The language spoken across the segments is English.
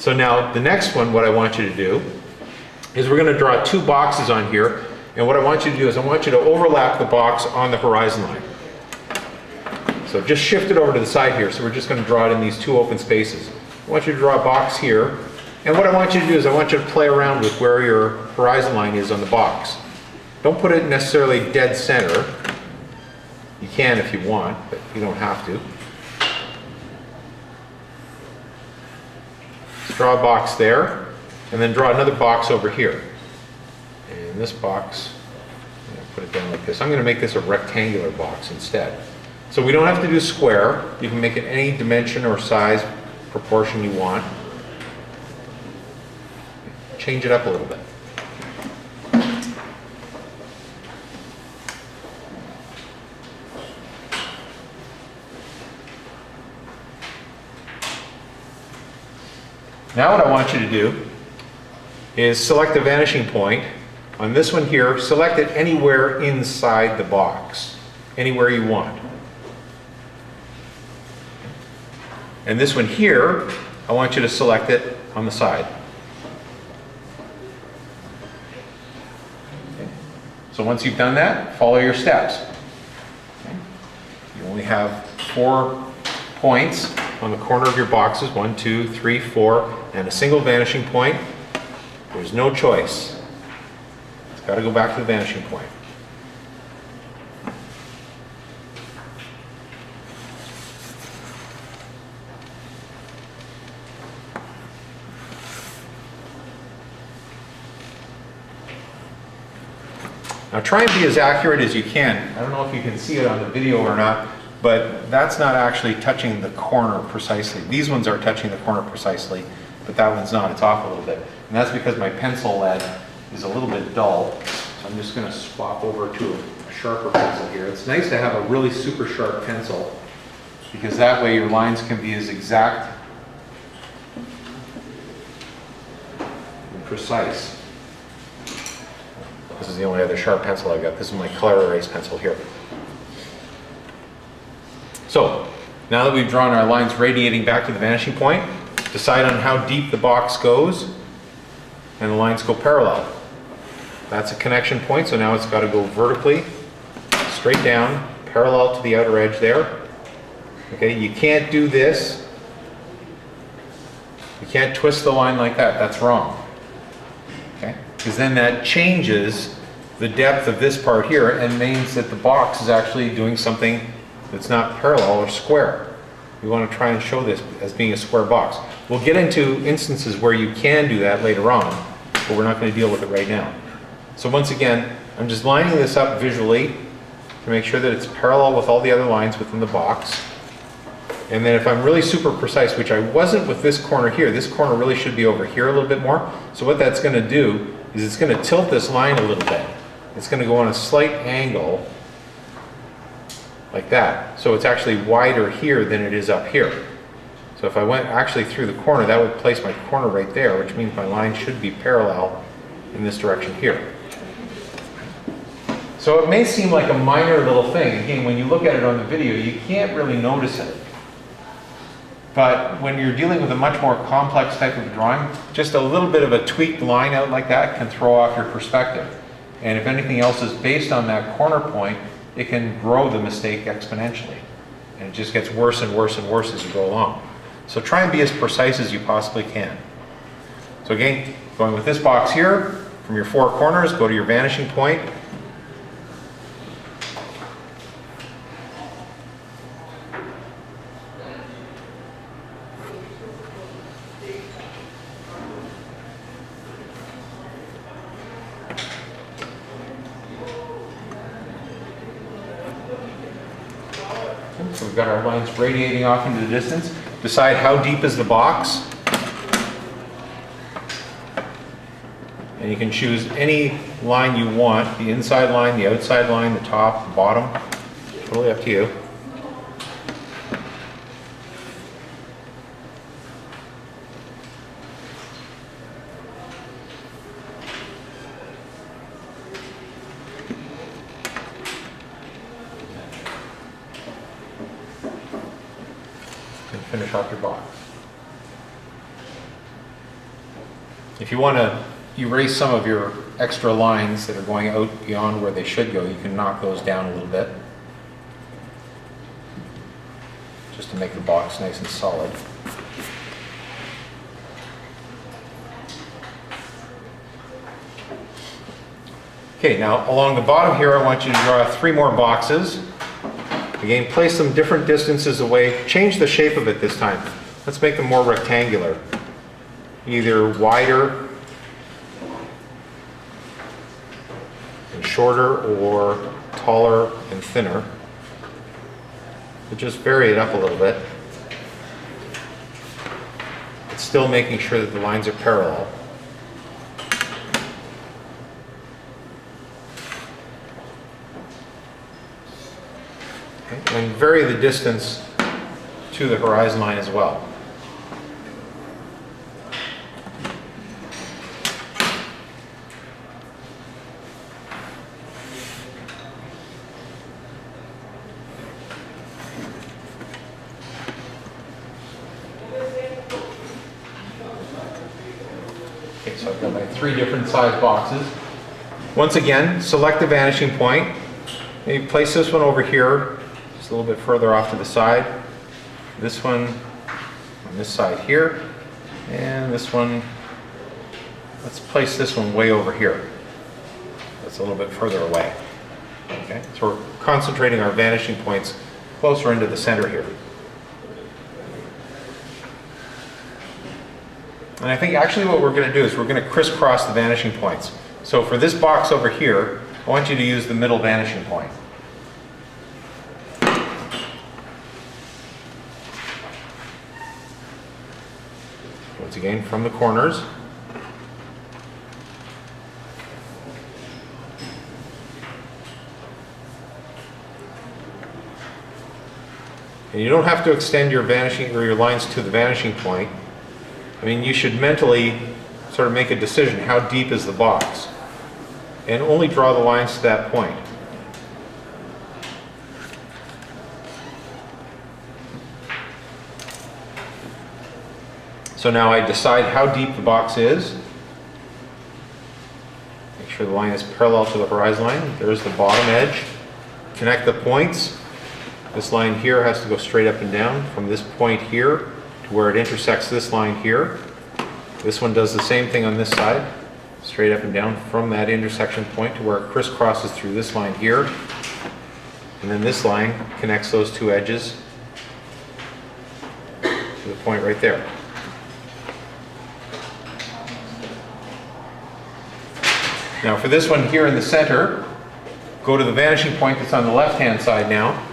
So now the next one, what I want you to do is we're going to draw two boxes on here. And what I want you to do is I want you to overlap the box on the horizon line. So just shift it over to the side here. So we're just going to draw it in these two open spaces. I want you to draw a box here. And what I want you to do is I want you to play around with where your horizon line is on the box. Don't put it necessarily dead center. You can if you want, but you don't have to. Just draw a box there, and then draw another box over here. And this box, I'm going to put it down like this. I'm going to make this a rectangular box instead. So we don't have to do square. You can make it any dimension or size, proportion you want. Change it up a little bit. Now what I want you to do is select a vanishing point. On this one here, select it anywhere inside the box, anywhere you want. And this one here, I want you to select it on the side. Okay. So once you've done that, follow your steps. Okay. You only have 4 points on the corner of your boxes, 1, 2, 3, 4, and a single vanishing point. There's no choice. It's got to go back to the vanishing point. Now try and be as accurate as you can. I don't know if you can see it on the video or not, but that's not actually touching the corner precisely. These ones are touching the corner precisely, but that one's not. It's off a little bit. And that's because my pencil lead is a little bit dull. So I'm just going to swap over to a sharper pencil here. It's nice to have a really super sharp pencil, because that way your lines can be as exact and precise. This is the only other sharp pencil I've got. This is my color erase pencil here. So, now that we've drawn our lines radiating back to the vanishing point, decide on how deep the box goes, and the lines go parallel. That's a connection point, so now it's got to go vertically, straight down, parallel to the outer edge there. Okay, you can't do this. You can't twist the line like that. That's wrong. Okay, because then that changes the depth of this part here and means that the box is actually doing something that's not parallel or square. We want to try and show this as being a square box. We'll get into instances where you can do that later on, but we're not going to deal with it right now. So once again, I'm just lining this up visually to make sure that it's parallel with all the other lines within the box. And then if I'm really super precise, which I wasn't with this corner here, this corner really should be over here a little bit more. So what that's going to do is it's going to tilt this line a little bit. It's going to go on a slight angle like that. So it's actually wider here than it is up here. So if I went actually through the corner, that would place my corner right there, which means my line should be parallel in this direction here. So it may seem like a minor little thing. Again, when you look at it on the video, you can't really notice it. But when you're dealing with a much more complex type of drawing, just a little bit of a tweaked line out like that can throw off your perspective. And if anything else is based on that corner point, it can grow the mistake exponentially. And it just gets worse and worse and worse as you go along. So try and be as precise as you possibly can. So again, going with this box here, from your 4 corners, go to your vanishing point. So we've got our lines radiating off into the distance. Decide how deep is the box. And you can choose any line you want, the inside line, the outside line, the top, the bottom. Totally up to you. And finish off your box. If you want to erase some of your extra lines that are going out beyond where they should go, you can knock those down a little bit, just to make the box nice and solid. Okay, now along the bottom here I want you to draw 3 more boxes. Again, place them different distances away. Change the shape of it this time. Let's make them more rectangular. Either wider and shorter, or taller and thinner. But just vary it up a little bit. It's still making sure that the lines are parallel. And vary the distance to the horizon line as well. Okay, so I've got my 3 different size boxes. Once again, select the vanishing point. Maybe place this one over here, a little bit further off to the side. This one on this side here, and this one, let's place this one way over here. That's a little bit further away. Okay, so we're concentrating our vanishing points closer into the center here. And I think actually what we're going to do is we're going to crisscross the vanishing points. So for this box over here, I want you to use the middle vanishing point. Once again, from the corners. And you don't have to extend your vanishing or your lines to the vanishing point. I mean, you should mentally sort of make a decision, how deep is the box? And only draw the lines to that point. So now I decide how deep the box is. Make sure the line is parallel to the horizon line. There's the bottom edge. Connect the points. This line here has to go straight up and down from this point here to where it intersects this line here. This one does the same thing on this side, straight up and down from that intersection point to where it crisscrosses through this line here. And then this line connects those 2 edges to the point right there. Now for this one here in the center, go to the vanishing point that's on the left-hand side now.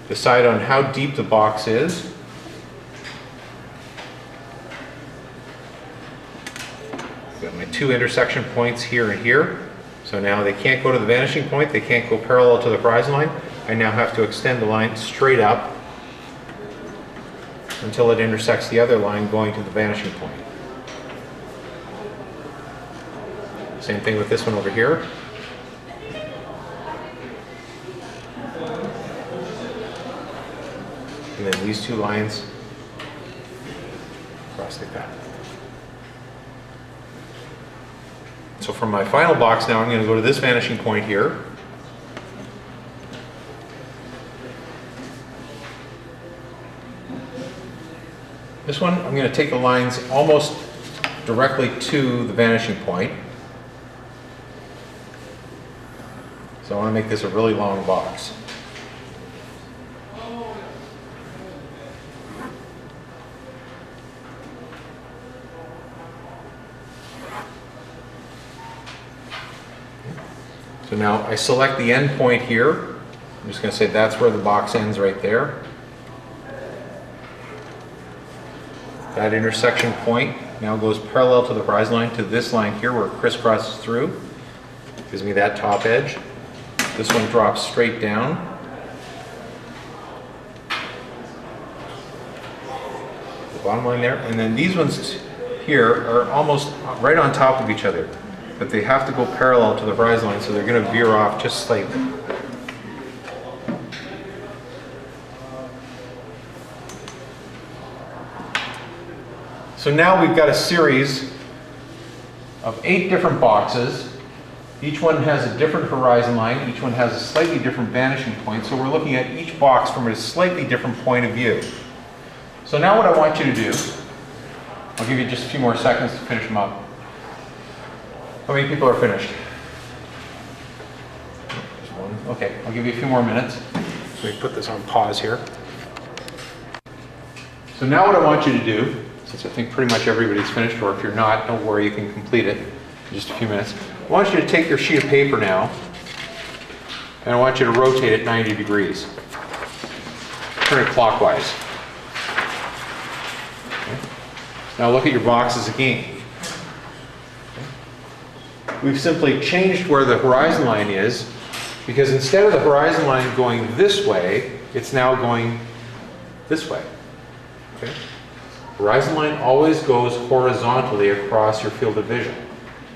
Decide on how deep the box is. I've got my 2 intersection points here and here. So now they can't go to the vanishing point, they can't go parallel to the horizon line. I now have to extend the line straight up until it intersects the other line going to the vanishing point. Same thing with this one over here. And then these 2 lines cross like that. So from my final box now, I'm going to go to this vanishing point here. This one, I'm going to take the lines almost directly to the vanishing point. So I want to make this a really long box. So now I select the end point here. I'm just going to say that's where the box ends right there. That intersection point now goes parallel to the horizon line to this line here where it crisscrosses through. Gives me that top edge. This one drops straight down. The bottom line there. And then these ones here are almost right on top of each other. But they have to go parallel to the horizon line, so they're going to veer off just slightly. So now we've got a series of 8 different boxes. Each one has a different horizon line. Each one has a slightly different vanishing point. So we're looking at each box from a slightly different point of view. So now what I want you to do, I'll give you just a few more seconds to finish them up. How many people are finished? Just one. Okay, I'll give you a few more minutes. Let me put this on pause here. So now what I want you to do, since I think pretty much everybody's finished, or if you're not, don't worry, you can complete it in just a few minutes. I want you to take your sheet of paper now, and I want you to rotate it 90 degrees. Turn it clockwise. Okay. Now look at your boxes again. We've simply changed where the horizon line is, because instead of the horizon line going this way, it's now going this way. Okay? Horizon line always goes horizontally across your field of vision.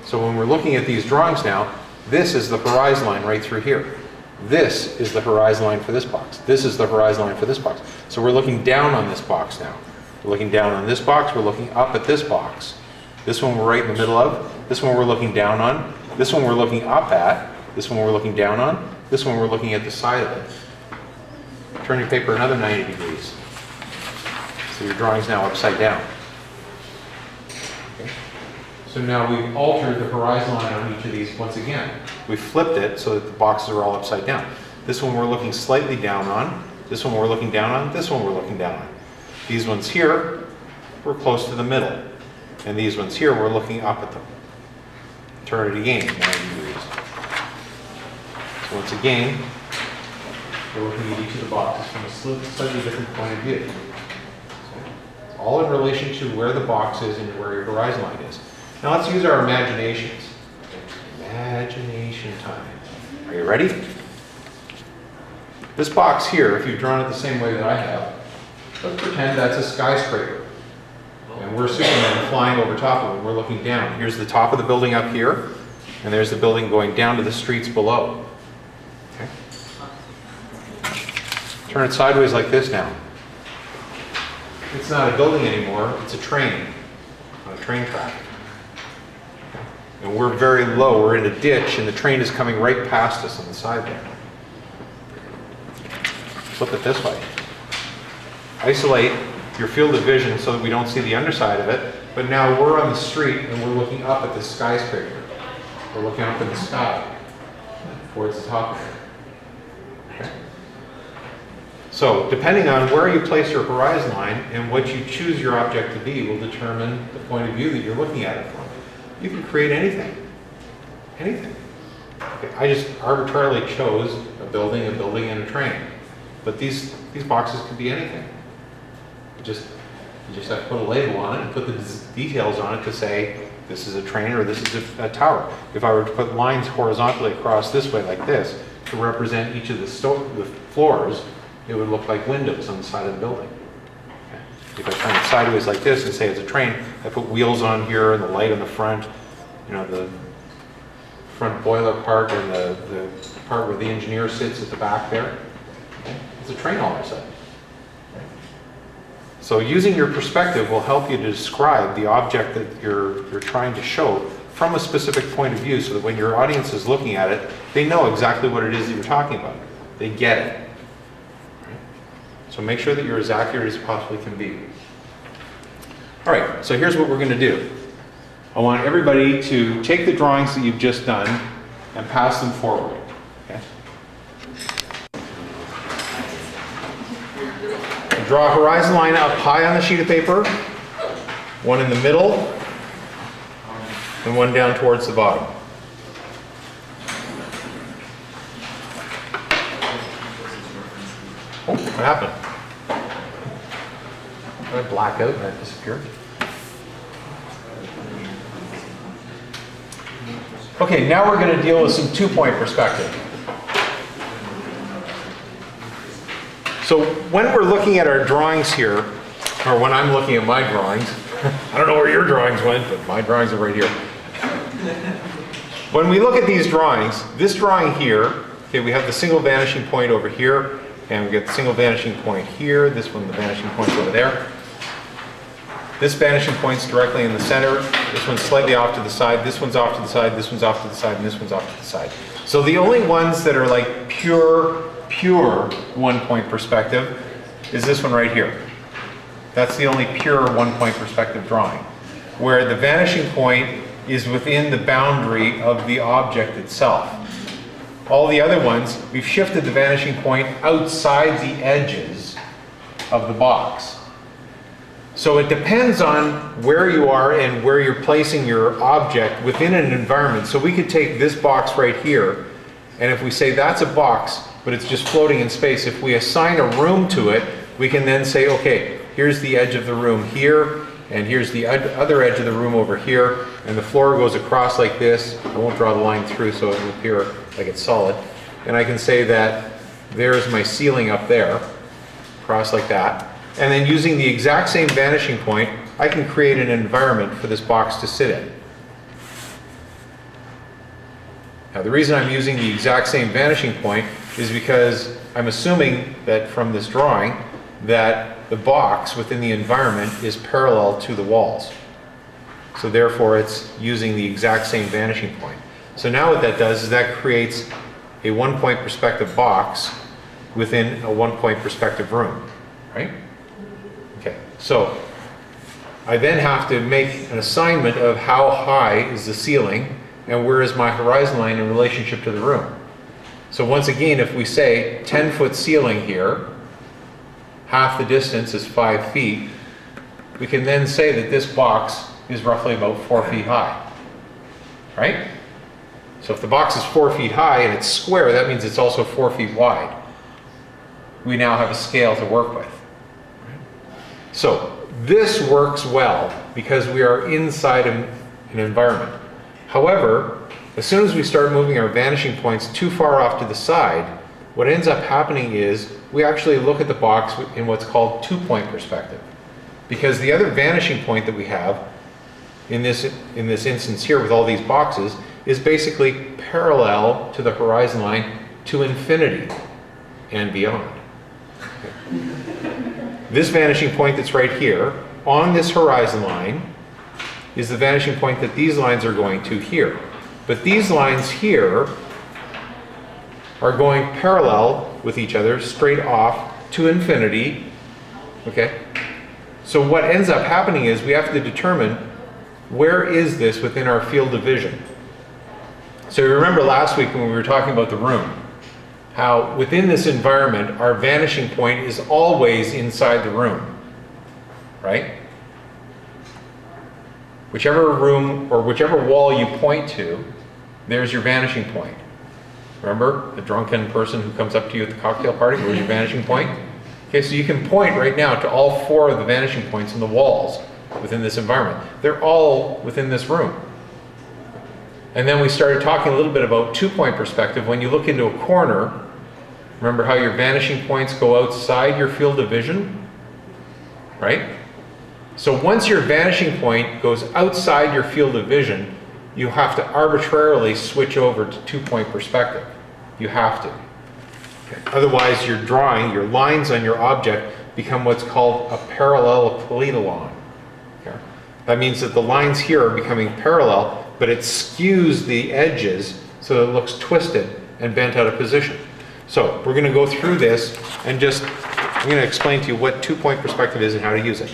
So when we're looking at these drawings now, this is the horizon line right through here. This is the horizon line for this box. This is the horizon line for this box. So we're looking down on this box now. We're looking down on this box, we're looking up at this box. This one we're right in the middle of. This one we're looking down on. This one we're looking up at. This one we're looking down on. This one we're looking at the side of it. Turn your paper another 90 degrees. So your drawing's now upside down. Okay. So now we've altered the horizon line on each of these once again. We flipped it so that the boxes are all upside down. This one we're looking slightly down on. This one we're looking down on. This one we're looking down on. These ones here, we're close to the middle. And these ones here, we're looking up at them. Turn it again, 90 degrees. So once again, we're looking at each of the boxes from a slightly different point of view. So it's all in relation to where the box is and where your horizon line is. Now let's use our imaginations. Imagination time. Are you ready? This box here, if you've drawn it the same way that I have, let's pretend that's a skyscraper. And we're Superman flying over top of it, and we're looking down. Here's the top of the building up here, and there's the building going down to the streets below. Okay. Turn it sideways like this now. It's not a building anymore, it's a train on a train track. And we're very low, we're in a ditch, and the train is coming right past us on the side there. Flip it this way. Isolate your field of vision so that we don't see the underside of it, but now we're on the street and we're looking up at this skyscraper. We're looking up in the sky towards the top of it. Okay. So depending on where you place your horizon line and what you choose your object to be will determine the point of view that you're looking at it from. You can create anything. Anything. Okay. I just arbitrarily chose a building, and a train. But these boxes could be anything. You just have to put a label on it and put the details on it to say this is a train or this is a tower. If I were to put lines horizontally across this way like this to represent each of the floors, it would look like windows on the side of the building. Okay. If I turn it sideways like this and say it's a train, I put wheels on here and the light on the front, the front boiler part and the part where the engineer sits at the back there. Okay. It's a train all of a sudden. So using your perspective will help you to describe the object that you're trying to show from a specific point of view so that when your audience is looking at it, they know exactly what it is that you're talking about. They get it. Right? So make sure that you're as accurate as you possibly can be. All right, so here's what we're going to do. I want everybody to take the drawings that you've just done and pass them forward. Okay? Draw a horizon line up high on the sheet of paper, one in the middle, and one down towards the bottom. Oh, what happened? Did I black out and that disappeared? Okay, now we're going to deal with some two-point perspective. So when we're looking at our drawings here, or when I'm looking at my drawings, I don't know where your drawings went, but my drawings are right here. When we look at these drawings, this drawing here, okay, we have the single vanishing point over here, and we get the single vanishing point here, this one, the vanishing point's over there. This vanishing point's directly in the center, this one's slightly off to the side, this one's off to the side, this one's off to the side, and this one's off to the side. So the only ones that are like pure one-point perspective is this one right here. That's the only pure one-point perspective drawing, where the vanishing point is within the boundary of the object itself. All the other ones, we've shifted the vanishing point outside the edges of the box. So it depends on where you are and where you're placing your object within an environment. So we could take this box right here, and if we say that's a box, but it's just floating in space, if we assign a room to it, we can then say, okay, here's the edge of the room here, and here's the other edge of the room over here, and the floor goes across like this. I won't draw the line through so it will appear like it's solid. And I can say that there's my ceiling up there, across like that. And then using the exact same vanishing point, I can create an environment for this box to sit in. Now the reason I'm using the exact same vanishing point is because I'm assuming that from this drawing that the box within the environment is parallel to the walls. So therefore it's using the exact same vanishing point. So now what that does is that creates a one-point perspective box within a one-point perspective room, right? Okay, so I then have to make an assignment of how high is the ceiling and where is my horizon line in relationship to the room. So once again, if we say 10-foot ceiling here, half the distance is 5 feet, we can then say that this box is roughly about 4 feet high, right? So if the box is 4 feet high and it's square, that means it's also 4 feet wide. We now have a scale to work with. So this works well because we are inside an environment. However, as soon as we start moving our vanishing points too far off to the side, what ends up happening is we actually look at the box in what's called two-point perspective. Because the other vanishing point that we have in this instance here with all these boxes is basically parallel to the horizon line to infinity and beyond. This vanishing point that's right here on this horizon line is the vanishing point that these lines are going to here. But these lines here are going parallel with each other straight off to infinity, okay? So what ends up happening is we have to determine where is this within our field of vision. So you remember last week when we were talking about the room, how within this environment our vanishing point is always inside the room, right? Whichever room or whichever wall you point to, there's your vanishing point. Remember the drunken person who comes up to you at the cocktail party? Where's your vanishing point? Okay, so you can point right now to all 4 of the vanishing points in the walls within this environment. They're all within this room. And then we started talking a little bit about two-point perspective. When you look into a corner, remember how your vanishing points go outside your field of vision, right? So once your vanishing point goes outside your field of vision, you have to arbitrarily switch over to two-point perspective. You have to. Okay. Otherwise, your drawing, your lines on your object become what's called a parallelepipedon. Okay. That means that the lines here are becoming parallel, but it skews the edges so it looks twisted and bent out of position. So we're going to go through this and I'm going to explain to you what two-point perspective is and how to use it.